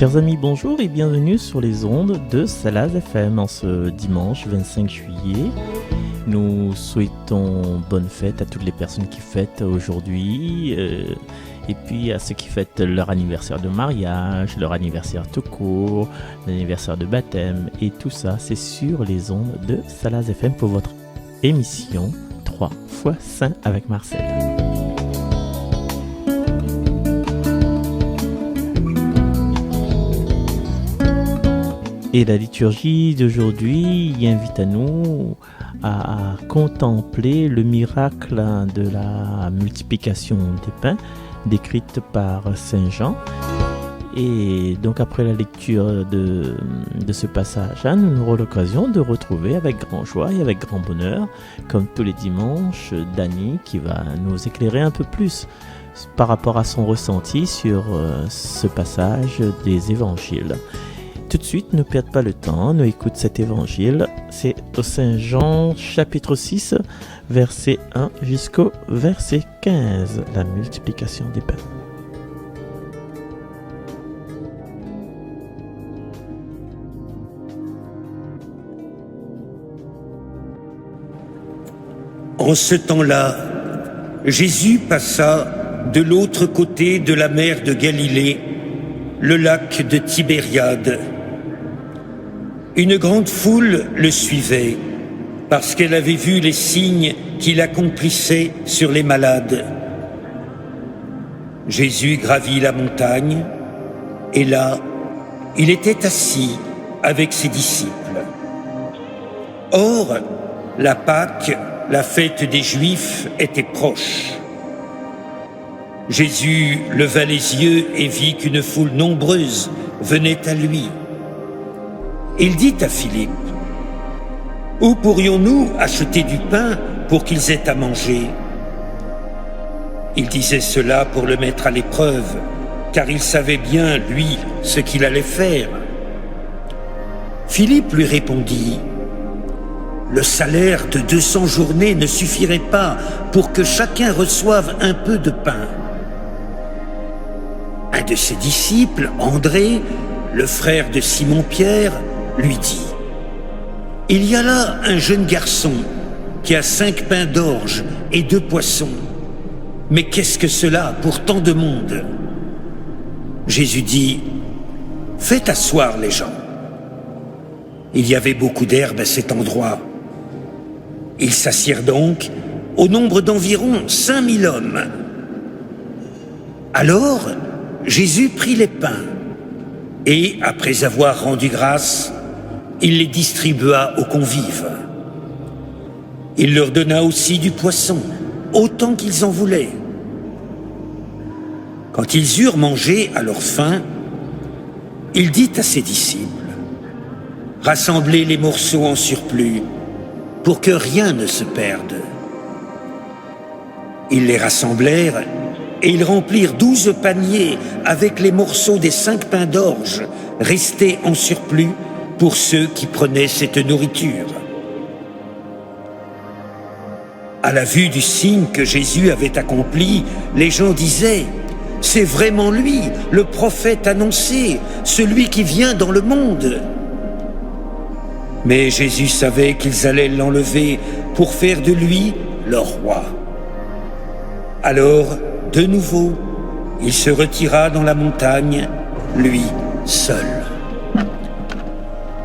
Chers amis, bonjour et bienvenue sur les ondes de Salaz FM en ce dimanche 25 juillet. Nous souhaitons bonne fête à toutes les personnes qui fêtent aujourd'hui et puis à ceux qui fêtent leur anniversaire de mariage, leur anniversaire tout court, l'anniversaire de baptême et tout ça, c'est sur les ondes de Salaz FM pour votre émission 3 fois Saint avec Marcel. Et la liturgie d'aujourd'hui invite à nous à contempler le miracle de la multiplication des pains décrite par Saint Jean. Et donc après la lecture de ce passage, nous aurons l'occasion de retrouver avec grand joie et avec grand bonheur, comme tous les dimanches, Dany qui va nous éclairer un peu plus par rapport à son ressenti sur ce passage des évangiles. Tout de suite, ne perdez pas le temps, nous écoute cet évangile. C'est au Saint Jean chapitre 6, verset 1 jusqu'au verset 15, la multiplication des pains. En ce temps-là, Jésus passa de l'autre côté de la mer de Galilée, le lac de Tibériade. Une grande foule le suivait, parce qu'elle avait vu les signes qu'il accomplissait sur les malades. Jésus gravit la montagne, et là, il était assis avec ses disciples. Or, la Pâque, la fête des Juifs, était proche. Jésus leva les yeux et vit qu'une foule nombreuse venait à lui. Il dit à Philippe, « Où pourrions-nous acheter du pain pour qu'ils aient à manger ?» Il disait cela pour le mettre à l'épreuve, car il savait bien, lui, ce qu'il allait faire. Philippe lui répondit, « Le salaire de 200 journées ne suffirait pas pour que chacun reçoive un peu de pain. » Un de ses disciples, André, le frère de Simon-Pierre, lui dit, « Il y a là un jeune garçon qui a 5 pains d'orge et 2 poissons. Mais qu'est-ce que cela pour tant de monde ?» Jésus dit, « Faites asseoir les gens. » Il y avait beaucoup d'herbe à cet endroit. Ils s'assirent donc au nombre d'environ 5000 hommes. Alors, Jésus prit les pains et, après avoir rendu grâce, il les distribua aux convives. Il leur donna aussi du poisson, autant qu'ils en voulaient. Quand ils eurent mangé à leur faim, il dit à ses disciples, « Rassemblez les morceaux en surplus, pour que rien ne se perde. » Ils les rassemblèrent, et ils remplirent 12 paniers avec les morceaux des 5 pains d'orge restés en surplus pour ceux qui prenaient cette nourriture. À la vue du signe que Jésus avait accompli, les gens disaient, « C'est vraiment lui, le prophète annoncé, celui qui vient dans le monde. » Mais Jésus savait qu'ils allaient l'enlever pour faire de lui leur roi. Alors, de nouveau, il se retira dans la montagne, lui seul.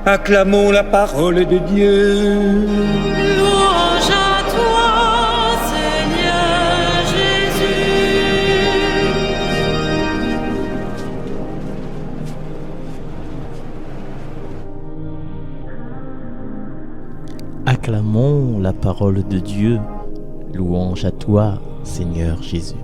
Acclamons la parole de Dieu. Louange à toi, Seigneur Jésus. Acclamons la parole de Dieu. Louange à toi, Seigneur Jésus.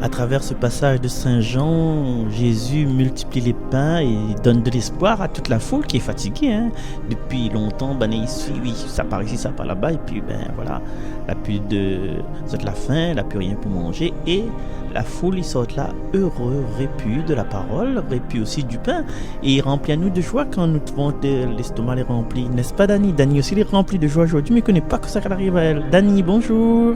À travers ce passage de Saint Jean, Jésus multiplie les pains et donne de l'espoir à toute la foule qui est fatiguée. Depuis longtemps, ici, oui, ça part ici, ça part là-bas, et puis voilà, elle n'a plus de la faim, elle n'a plus rien pour manger, et la foule, ils sortent là heureux, répus de la parole, répus aussi du pain, et remplis à nous de joie quand nous trouvons l'estomac les rempli. N'est-ce pas, Dany? Dany aussi est rempli de joie aujourd'hui, mais ne connaît pas que ça arrive à elle. Dany, bonjour.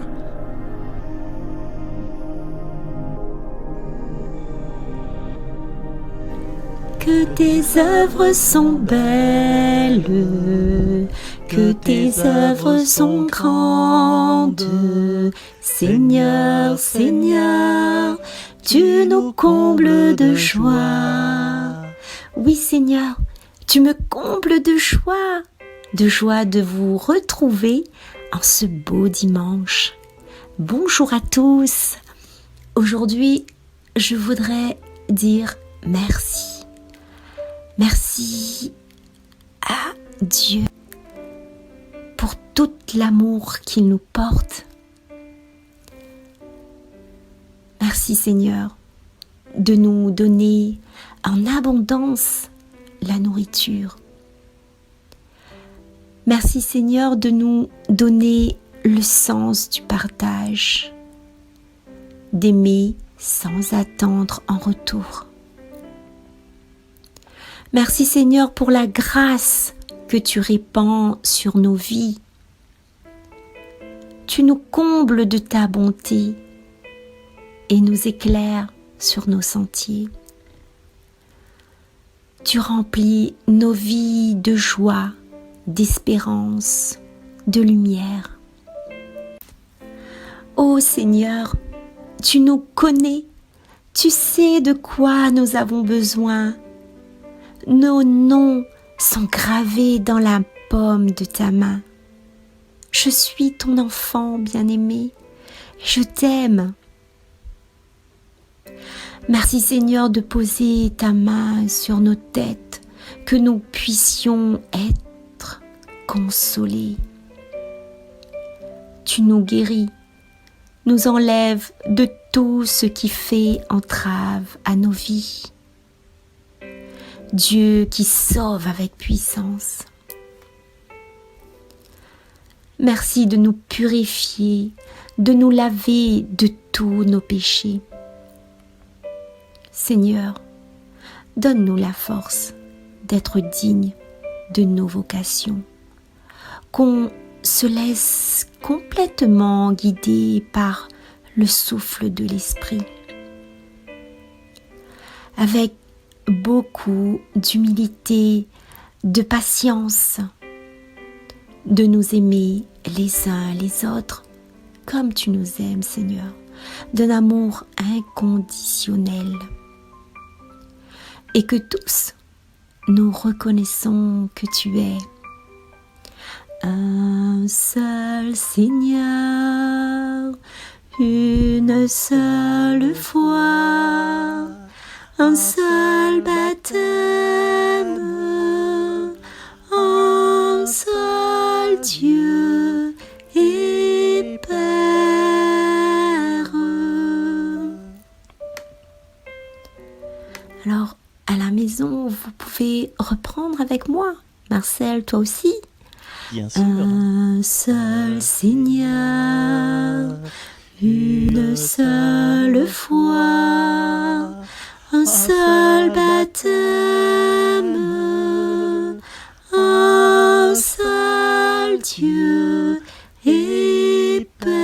que tes œuvres sont belles, que tes œuvres sont grandes. Seigneur, Seigneur, tu nous combles de joie. Oui, Seigneur, tu me combles de joie de vous retrouver en ce beau dimanche. Bonjour à tous. Aujourd'hui, je voudrais dire merci. Merci à Dieu pour tout l'amour qu'il nous porte. Merci Seigneur de nous donner en abondance la nourriture. Merci Seigneur de nous donner le sens du partage, d'aimer sans attendre en retour. Merci Seigneur pour la grâce que tu répands sur nos vies. Tu nous combles de ta bonté et nous éclaires sur nos sentiers. Tu remplis nos vies de joie, d'espérance, de lumière. Ô Seigneur, tu nous connais, tu sais de quoi nous avons besoin. Nos noms sont gravés dans la paume de ta main. Je suis ton enfant bien-aimé, je t'aime. Merci Seigneur de poser ta main sur nos têtes, que nous puissions être consolés. Tu nous guéris, nous enlèves de tout ce qui fait entrave à nos vies. Dieu qui sauve avec puissance. Merci de nous purifier, de nous laver de tous nos péchés. Seigneur, donne-nous la force d'être dignes de nos vocations, qu'on se laisse complètement guider par le souffle de l'Esprit. Avec beaucoup d'humilité, de patience, de nous aimer les uns les autres comme tu nous aimes, Seigneur, d'un amour inconditionnel. Et que tous, nous reconnaissons que tu es un seul Seigneur, une seule foi, un seul baptême, un seul Dieu et Père. Alors, à la maison, vous pouvez reprendre avec moi. Marcel, toi aussi. Bien sûr. Un seul Seigneur, une seule foi, un seul baptême, un seul Dieu et Père.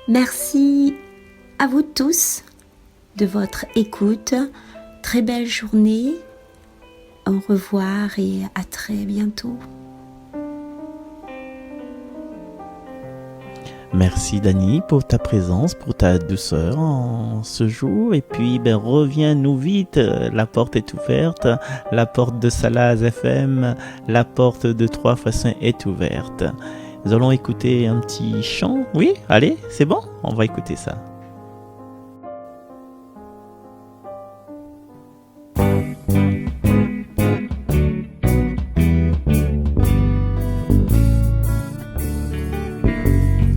Merci à vous tous de votre écoute. Très belle journée. Au revoir et à très bientôt. Merci Dani pour ta présence, pour ta douceur en ce jour. Et puis reviens-nous vite, la porte est ouverte, la porte de Salaz FM, la porte de 3x5 est ouverte. Nous allons écouter un petit chant. Oui, allez, c'est bon, on va écouter ça.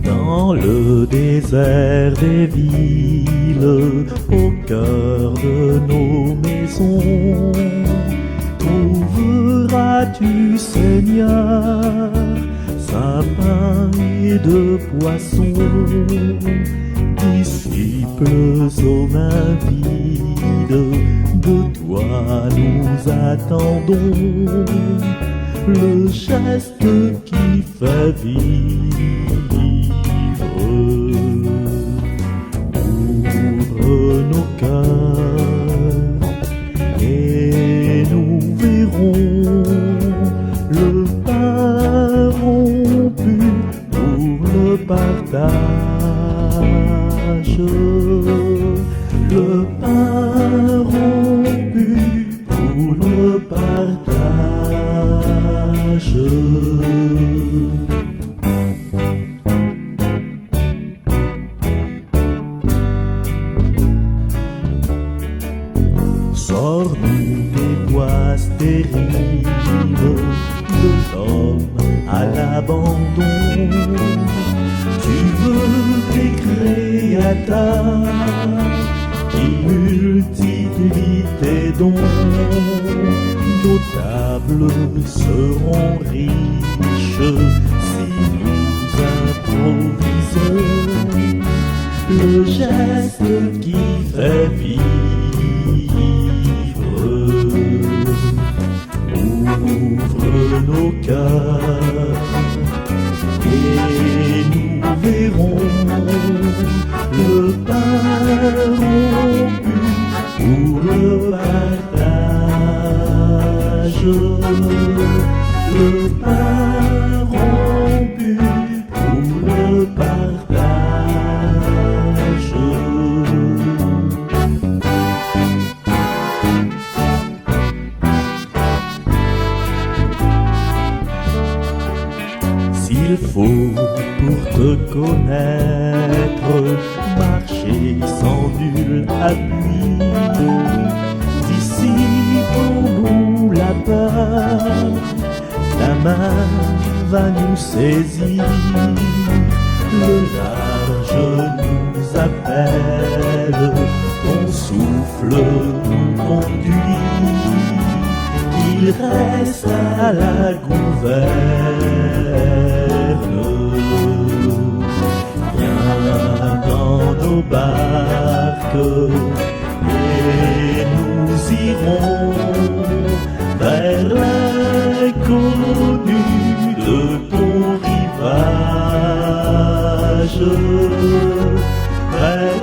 Dans le désert des villes, au cœur de nos maisons, trouveras-tu, Seigneur, sapins et de poissons, disciples aux mains vides, de toi nous attendons, le geste qui fait vivre. le partage, le pain rompu pour le partage. Sors-nous des bois stériles de l'homme à l'abandon. Tu veux des créateurs qui multiplient tes dons. Nos tables seront riches si nous improvisons le geste qui fait vivre. Ouvre nos cœurs et nous verrons le pain rompu pour le partage. Le pain rompu pour le partage. S'il faut pour te connaître marcher sans nul appui, dissipons-nous la peur, ta main va nous saisir, le large nous appelle, ton souffle nous conduit, il reste à la gouverne. Viens dans nos barques et nous irons vers l'inconnu de ton rivage, vers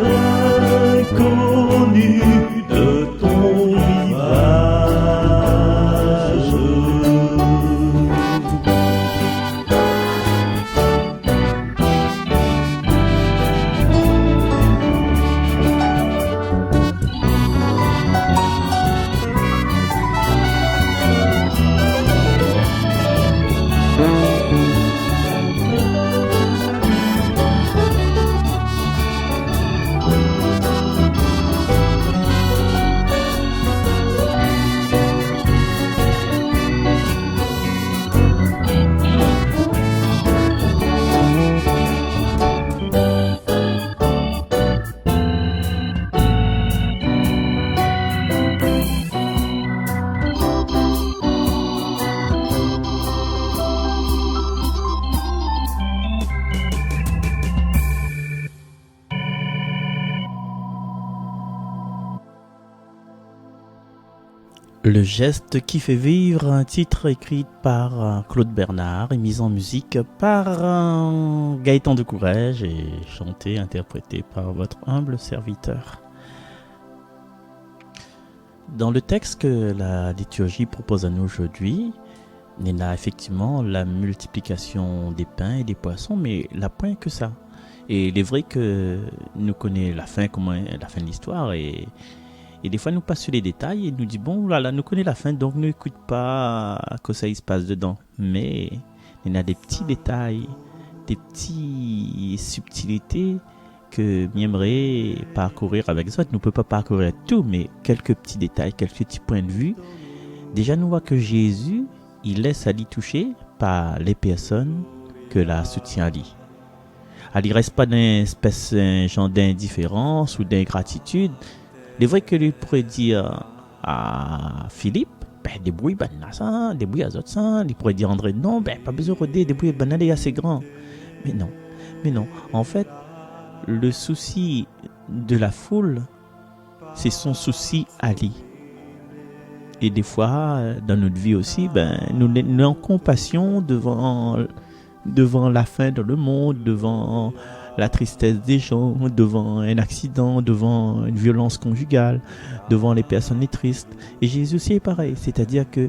l'inconnu de ton rivage. Le geste qui fait vivre, un titre écrit par Claude Bernard et mis en musique par Gaëtan de Courrèges et chanté, interprété par votre humble serviteur. Dans le texte que la liturgie propose à nous aujourd'hui, il y a effectivement la multiplication des pains et des poissons, mais la point que ça. Et il est vrai que nous connaissons la fin, comment la fin de l'histoire et des fois, nous passe sur les détails et nous dit bon, voilà, nous connaissons la fin, donc ne écoute pas que ça il se passe dedans. Mais il y a des petits détails, des petites subtilités que j'aimerais parcourir avec les autres. Nous ne pouvons pas parcourir tout, mais quelques petits détails, quelques petits points de vue. Déjà, nous voyons que Jésus, il laisse Ali toucher par les personnes que la soutient Ali. Ali ne reste pas dans une espèce genre d'indifférence ou d'ingratitude. Il est vrai que lui pourrait dire à Philippe, débrouille, ça, débrouille à autres ça. Il pourrait dire à André, non, pas besoin de débrouille, il est assez grand. Mais non. En fait, le souci de la foule, c'est son souci Ali. Et des fois, dans notre vie aussi, nous avons compassion devant la faim dans le monde, devant la tristesse des gens, devant un accident, devant une violence conjugale, devant les personnes tristes. Et Jésus aussi est pareil, c'est-à-dire que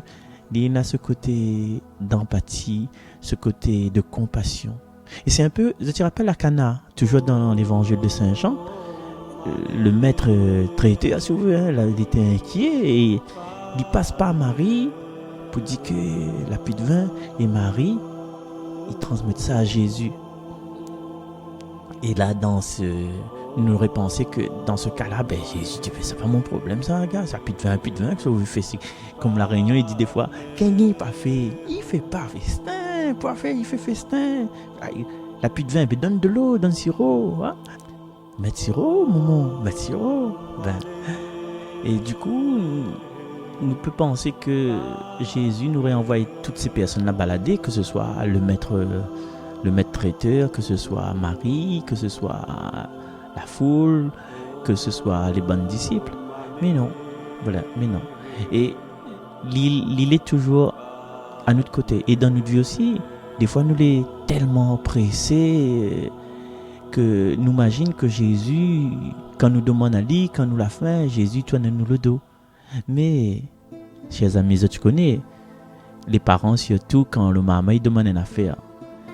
il a ce côté d'empathie, ce côté de compassion. Et c'est un peu, je te rappelle à Cana, toujours dans l'évangile de Saint Jean, le maître traité à sauver, hein, il était inquiet et il passe par Marie pour dire que la pluie de vin et Marie, ils transmettent ça à Jésus. Et là, nous aurait pensé que dans ce cas-là, ben Jésus dit, c'est pas mon problème ça, gars, ça pluie de vin, que ça vous fait. Comme la Réunion, il dit des fois, qu'est-ce qu'il pas fait? Il fait pas festin, pas fait, il fait festin. La pluie de vin, ben donne de l'eau, donne sirop, hein? Mettre sirop, maman, mettre sirop. Ben. Et du coup, nous peut penser que Jésus nous aurait envoyé toutes ces personnes-là balader, que ce soit le maître traiteur, que ce soit Marie, que ce soit la foule, que ce soit les bons disciples. Mais non, voilà, mais non. Et il est toujours à notre côté. Et dans notre vie aussi, des fois nous sommes tellement pressés que nous imaginons que Jésus, quand nous demande à lui, quand nous la faim, Jésus tourne-nous le dos. Mais, chers amis, tu connais, les parents surtout, quand le maman demande une affaire,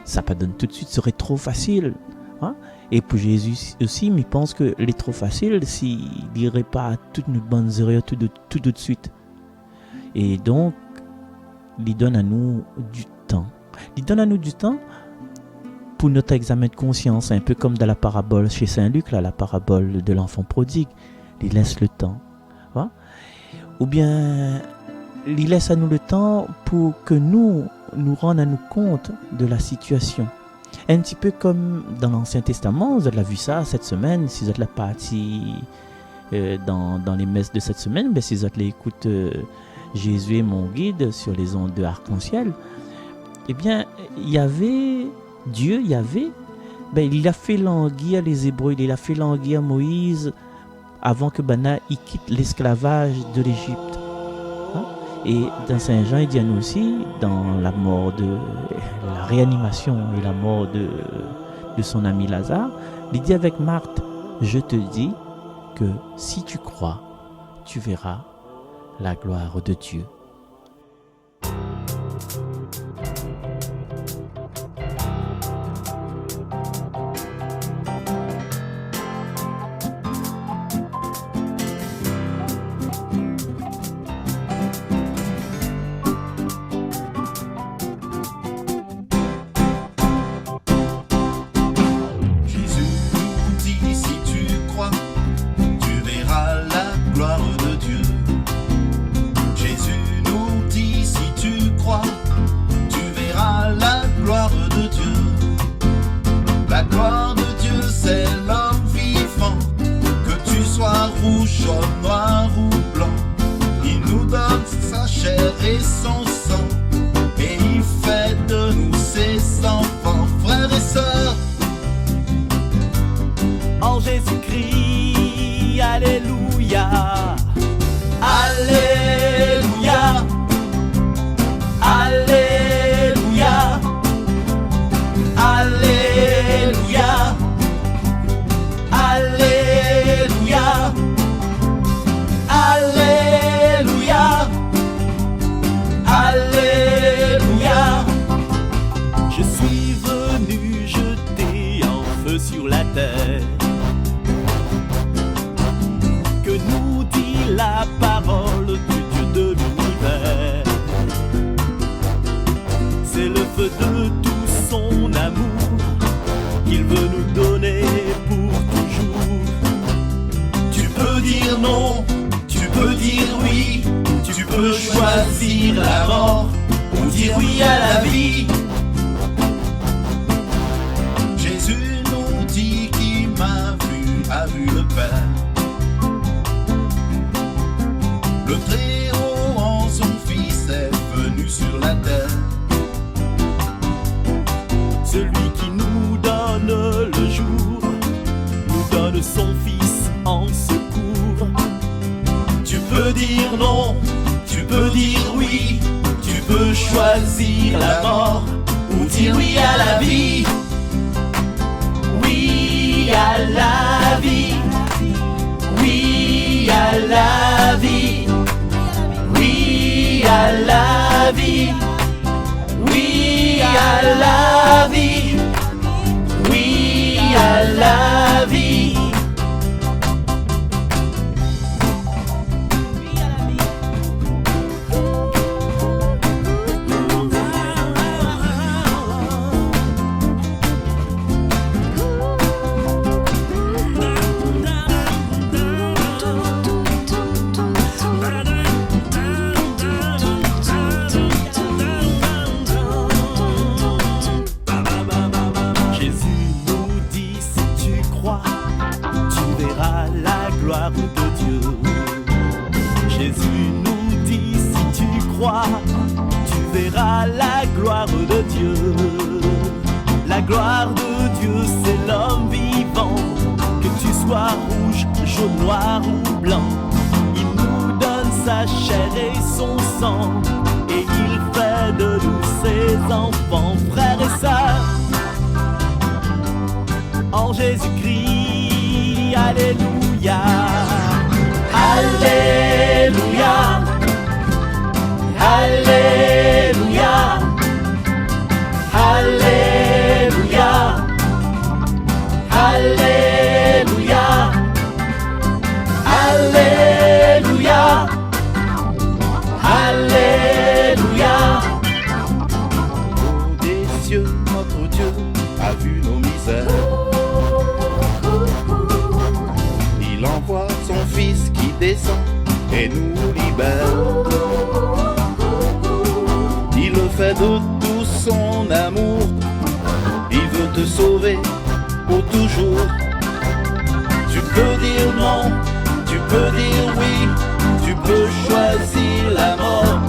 ça pas donne tout de suite, serait trop facile. Hein? Et pour Jésus aussi, il pense que c'est trop facile s'il n'irait pas à toutes nos bonnes erreurs tout de suite. Et donc, il donne à nous du temps. Il donne à nous du temps pour notre examen de conscience, un peu comme dans la parabole chez Saint-Luc, là, la parabole de l'enfant prodigue. Il laisse le temps. Hein? Ou bien, il laisse à nous le temps pour que nous rendions à nous compte de la situation. Un petit peu comme dans l'Ancien Testament, vous avez vu ça cette semaine, si vous êtes la partie dans les messes de cette semaine, ben, si vous êtes l'écoute Jésus est mon guide sur les ondes de arc-en-ciel, eh bien, Dieu, ben, il a fait languir les Hébreux, il a fait languir Moïse avant que Bana il quitte l'esclavage de l'Égypte. Hein? Et dans Saint Jean, il dit à nous aussi, dans la réanimation et la mort de son ami Lazare, il dit avec Marthe, je te dis que si tu crois, tu verras la gloire de Dieu. gloire de Dieu. Jésus nous dit, si tu crois, tu verras la gloire de Dieu. La gloire de Dieu, c'est l'homme vivant, que tu sois rouge, jaune, noir ou blanc. Il nous donne sa chair et son sang, et il fait de nous ses enfants, frères et sœurs. En Jésus-Christ, alléluia, alléluia, alléluia, alléluia, alléluia, alléluia, alléluia. Au des cieux, notre Dieu a vu nos misères. Il envoie son Fils qui descend et nous libère. Il le fait de tout son amour. Il veut te sauver pour toujours. Tu peux dire non, tu peux dire oui. Tu peux choisir la mort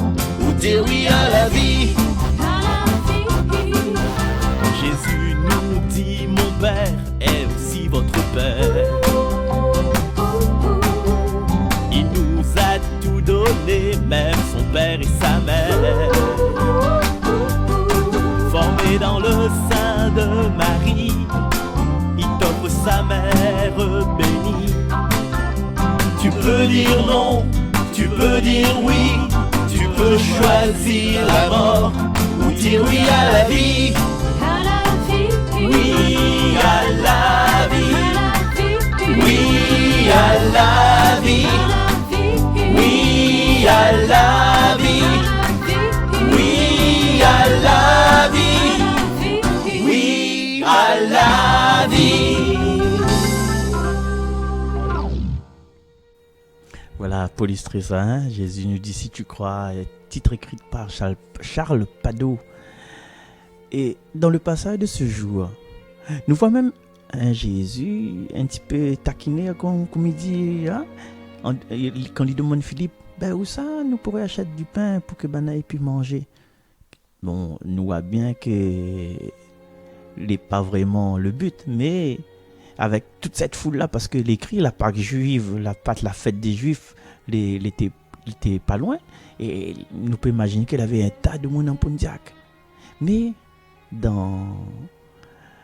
ou dire oui à la vie. Jésus nous dit, mon Père est aussi votre Père. Il nous a tout donné, même son Père et sa mère. Formé dans le sein de Marie, il t'offre sa mère bénie. Tu peux dire non, tu peux dire oui. Tu peux choisir la mort ou dire oui à la vie. Oui à la vie, oui à la vie, oui à la vie, oui à la vie, oui à la vie. Voilà, Paul Istressa, hein? Jésus nous dit si tu crois, titre écrit par Charles Padeau. Et dans le passage de ce jour, nous voyons même un Jésus un petit peu taquiné, comme il dit, hein? Quand il demande Philippe, ben où ça, nous pourrions acheter du pain pour que Banaï puisse manger. Bon, nous voyons bien que n'est pas vraiment le but, mais avec toute cette foule-là, parce que l'écrit, la Pâque juive, la fête des Juifs, il était pas loin, et nous pouvons imaginer qu'il avait un tas de monde en Pontiac. Mais dans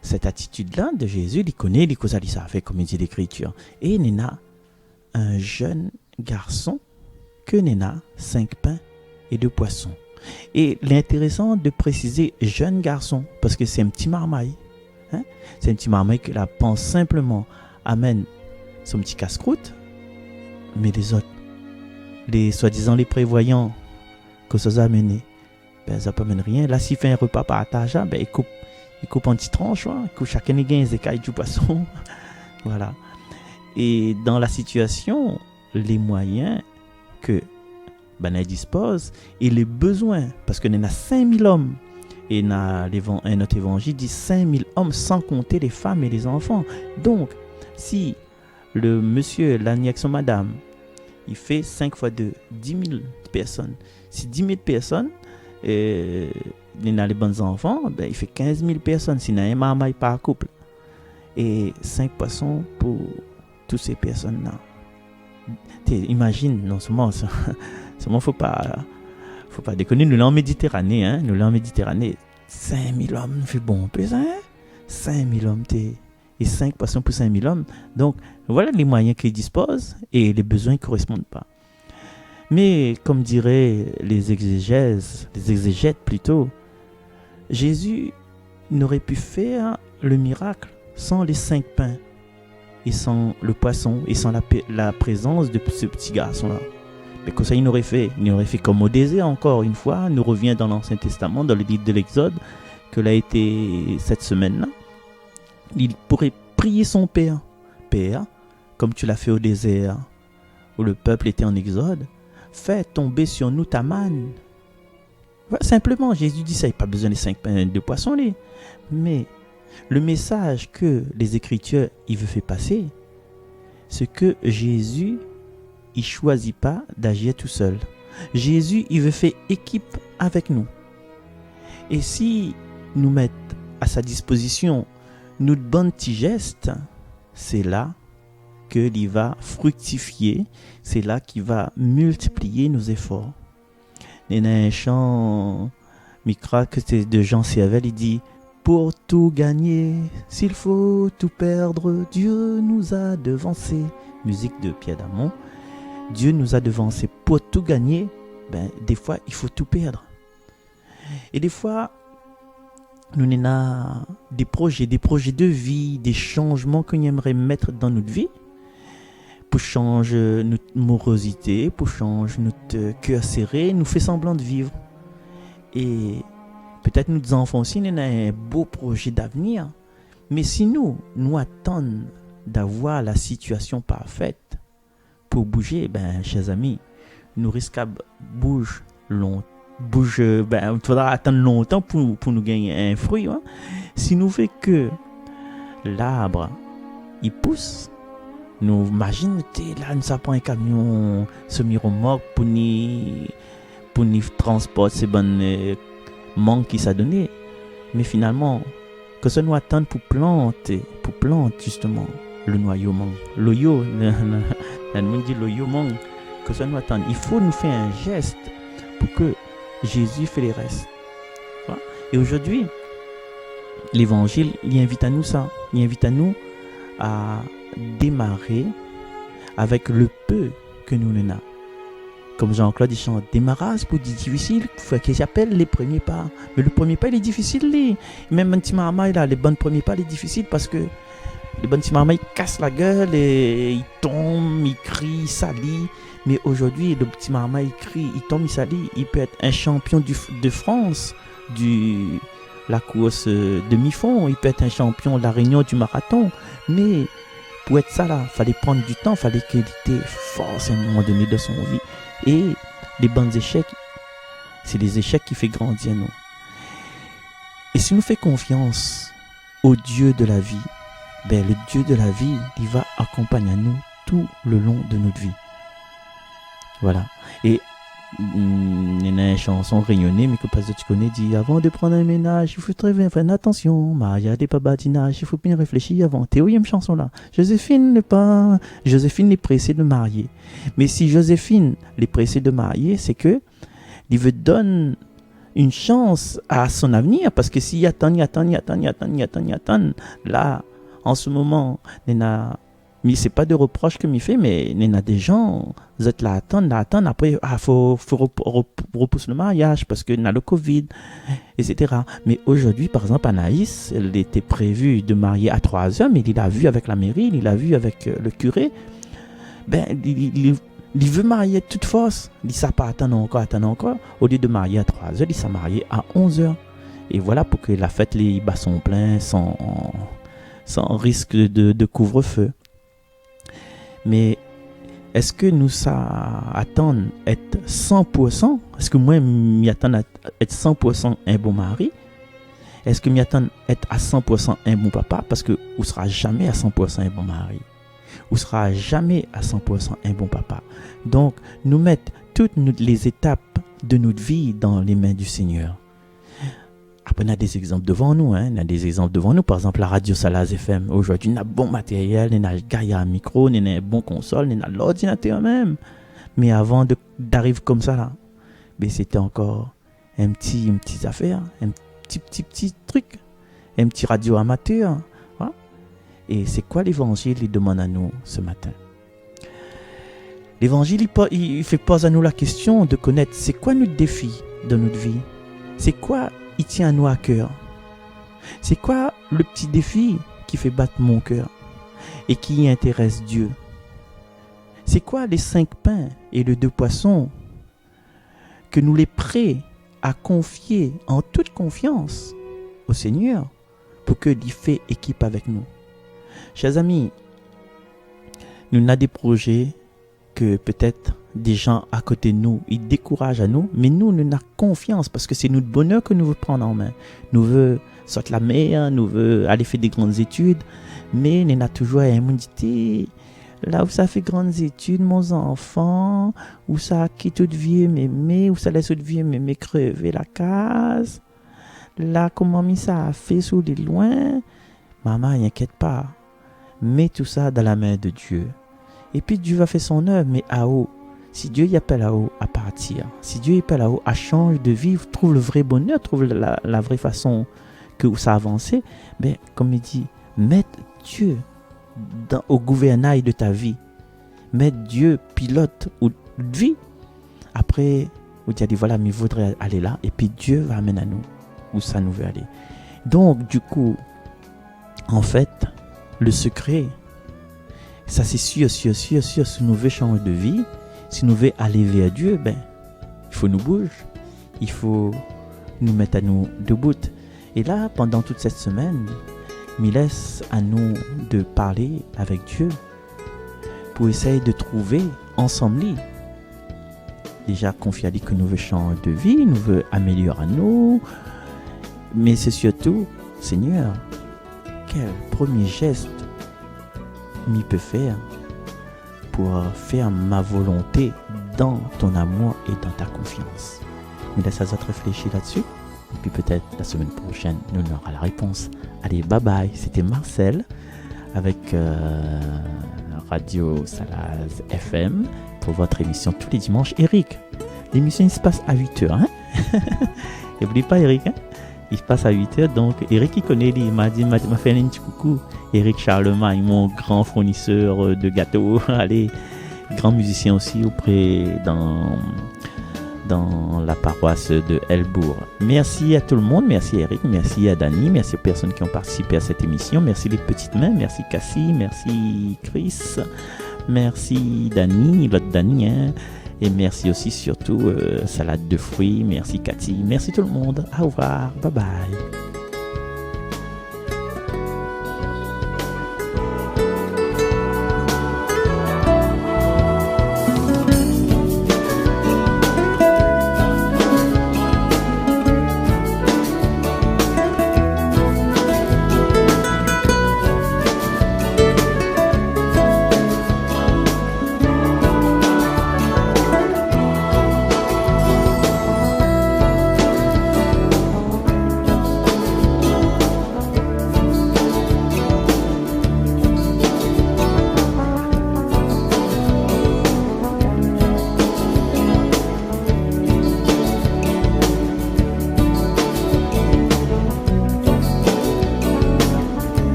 cette attitude-là de Jésus, il connaît les causes, il savait, comme il dit l'Écriture. Et il y a un jeune garçon que il a 5 pains et 2 poissons. Et l'intéressant de préciser jeune garçon, parce que c'est un petit marmaille. Hein? C'est un petit marmaille que la pense simplement amène son petit casse-croûte, mais les autres, les soi-disant les prévoyants que ça a amené, ben ça peut mener rien. Là, s'il fait un repas partage, ben il coupe en petites tranches, hein. Il coupe chacun des gains, des écailles du poisson. Voilà. Et dans la situation, les moyens que Banaï dispose et les besoins, parce que nous avons 5000 hommes, et notre évangile dit 5000 hommes sans compter les femmes et les enfants. Donc, si le monsieur, l'agneau, son madame, il fait 5 fois 2, 10 000 personnes. Si 10 000 personnes, il a les bons enfants, ben, il fait 15 000 personnes. S'il y a un marmaille par couple. Et 5 poissons pour toutes ces personnes-là. Imagine, non seulement, faut pas déconner, nous l'en Méditerranée, hein, 5000 hommes, fait bon, hein, 5000 hommes, et 5 poissons pour 5000 hommes. Donc, voilà les moyens qu'ils disposent et les besoins ne correspondent pas. Mais, comme diraient les exégètes plutôt, Jésus n'aurait pu faire le miracle sans les 5 pains et sans le poisson et sans la présence de ce petit garçon-là. Mais que ça, il n'aurait fait comme au désert, encore une fois. Nous revient dans l'Ancien Testament, dans le livre de l'Exode, que l'a été cette semaine-là. Il pourrait prier son Père. Père, comme tu l'as fait au désert, où le peuple était en Exode, fais tomber sur nous ta manne. Voilà, simplement, Jésus dit ça, il n'y a pas besoin des 5 pains de poissons. Mais le message que les Écritures il veut faire passer, c'est que Jésus, il choisit pas d'agir tout seul. Jésus, il veut faire équipe avec nous. Et si nous mettons à sa disposition notre bon petit geste, c'est là qu'il va fructifier, c'est là qu'il va multiplier nos efforts. Il y a un chant, Micra, que c'est de Jean Cervel, il dit « Pour tout gagner, s'il faut tout perdre, Dieu nous a devancés. » Musique de Pierre Damon. Dieu nous a devancés. Pour tout gagner, des fois, il faut tout perdre. Et des fois, nous avons des projets de vie, des changements qu'on aimerait mettre dans notre vie pour changer notre morosité, pour changer notre cœur serré, nous fait semblant de vivre. Et peut-être nos enfants aussi ont un beau projet d'avenir, mais si nous attendons d'avoir la situation parfaite pour bouger, chers amis, nous risquons il faudra attendre longtemps pour nous gagner un fruit. Hein. Si nous fait que l'arbre, il pousse, nous imaginons là, nous prend un camion semi-remorque pour nous transporter ces bonnes manques qui s'est donné. Mais finalement, que ça nous attend pour planter justement le noyau mangue. L'oyo, on dit l'oyo mangue, que ça nous attend. Il faut nous faire un geste pour que Jésus fait les restes. Voilà. Et aujourd'hui, l'évangile, il invite à nous ça. Il invite à nous à démarrer avec le peu que nous avons. Comme Jean-Claude il chante, démarrage pour dire difficile, faut que j'appelle les premiers pas. Mais le premier pas, il est difficile. Même un petit maman, les bons premiers pas, il est difficile parce que les bons petits mamans, ils cassent la gueule et ils tombent, ils crient, ils salissent. Mais aujourd'hui, le petit maman, il crie, il tombe, il salit. Il peut être un champion de France, la course demi-fond. Il peut être un champion de la Réunion du marathon. Mais pour être ça, il fallait prendre du temps. Il fallait qu'il ait force à un moment donné de son vie. Et les bons échecs, c'est les échecs qui font grandir nous. Et si nous faisons confiance au Dieu de la vie, le Dieu de la vie, il va accompagner nous tout le long de notre vie. Voilà. Et il y a une chanson rayonnée, mais que pas tu connais, dit avant de prendre un ménage, il faut très bien faire attention. Maria des pas badinage, il faut bien réfléchir avant. Théorième chanson là. Joséphine est pressée de marier. Mais si Joséphine est pressée de marier, c'est que il veut donner une chance à son avenir, parce que s'il attend, là, en ce moment, mais c'est pas de reproche que m'y fait, mais il y a des gens, vous êtes là, attendre, après, faut repousser le mariage parce que y a le Covid, etc. Mais aujourd'hui, par exemple, Anaïs, elle était prévue de marier à 3h, mais il l'a vu avec la mairie, il l'a vu avec le curé. Il veut marier de toute force. Il ne s'est pas attendre encore. Au lieu de marier à 3h, il s'est marié à 11h. Et voilà pour que la fête, les bat son plein sans risque de couvre-feu. Mais est-ce que nous attendons être 100%? Est-ce que moi, m'y attends à être 100% un bon mari? Est-ce que m'y attends être à 100% un bon papa? Parce que vous ne serez jamais à 100% un bon mari. Vous ne serez jamais à 100% un bon papa. Donc, nous mettons toutes les étapes de notre vie dans les mains du Seigneur. Après, on a des exemples devant nous. Par exemple, la radio Salaz FM. Aujourd'hui, on a bon matériel, on a Gaia micro, on a un bon console, on a l'ordinateur même. Mais avant d'arriver comme ça, là, c'était encore une petite affaire, un petit truc, un petit radio amateur. Voilà. Et c'est quoi l'évangile, il demande à nous ce matin? L'évangile, il fait poser à nous la question de connaître c'est quoi notre défi dans notre vie. C'est quoi il tient à nous à cœur. C'est quoi le petit défi qui fait battre mon cœur et qui intéresse Dieu? C'est quoi les 5 pains et les 2 poissons que nous les prêts à confier en toute confiance au Seigneur pour qu'il fait équipe avec nous? Chers amis, nous avons des projets que peut-être des gens à côté de nous, ils découragent à nous, mais nous avons confiance parce que c'est notre bonheur que nous voulons prendre en main. Nous voulons sortir la mer, nous voulons aller faire des grandes études, mais nous avons toujours un monde Là où ça fait grandes études, mon enfant, où ça quitte toute vieux mémé, où ça laisse toute vieux mémé crever la case. Là, comment ça a fait sous les loin. Maman, n'inquiète pas. Mets tout ça dans la main de Dieu. Et puis Dieu va faire son œuvre, mais à haut. Si Dieu y appelle à haut à partir, si Dieu y appelle à haut à changer de vivre, trouve le vrai bonheur, trouve la vraie façon que ça avance, ben, comme il dit, mets Dieu au gouvernail de ta vie. Mets Dieu pilote ou de vie. Après, où tu as dit, voilà, mais il voudrait aller là, et puis Dieu va amener à nous où ça nous veut aller. Donc, du coup, en fait, le secret, ça c'est sûr, si nous voulons changer de vie, si nous voulons aller vers Dieu, ben, il faut nous bouger, il faut nous mettre à nous debout. Et là, pendant toute cette semaine, il laisse à nous de parler avec Dieu pour essayer de trouver ensemble. Déjà confier à lui que nous voulons changer de vie, nous voulons améliorer nous, mais c'est surtout, Seigneur, quel premier geste m'y peut faire pour faire ma volonté dans ton amour et dans ta confiance. Mais laisse à réfléchir là-dessus. Et puis peut-être la semaine prochaine, nous aurons la réponse. Allez, bye bye. C'était Marcel avec Radio Salaz FM pour votre émission tous les dimanches. Eric, l'émission il se passe à 8h. Hein? N'oublie pas Eric. Hein? Il se passe à 8h. Donc Eric il connaît, il m'a fait un petit coucou. Eric Charlemagne, mon grand fournisseur de gâteaux. Allez, grand musicien aussi auprès dans la paroisse de Elbourg. Merci à tout le monde, merci Eric, merci à Dani, merci aux personnes qui ont participé à cette émission, merci les petites mains, merci Cassie, merci Chris, merci Dani, l'autre Dani, hein, et merci aussi surtout Salade de fruits, merci Cathy, merci tout le monde, au revoir, bye bye.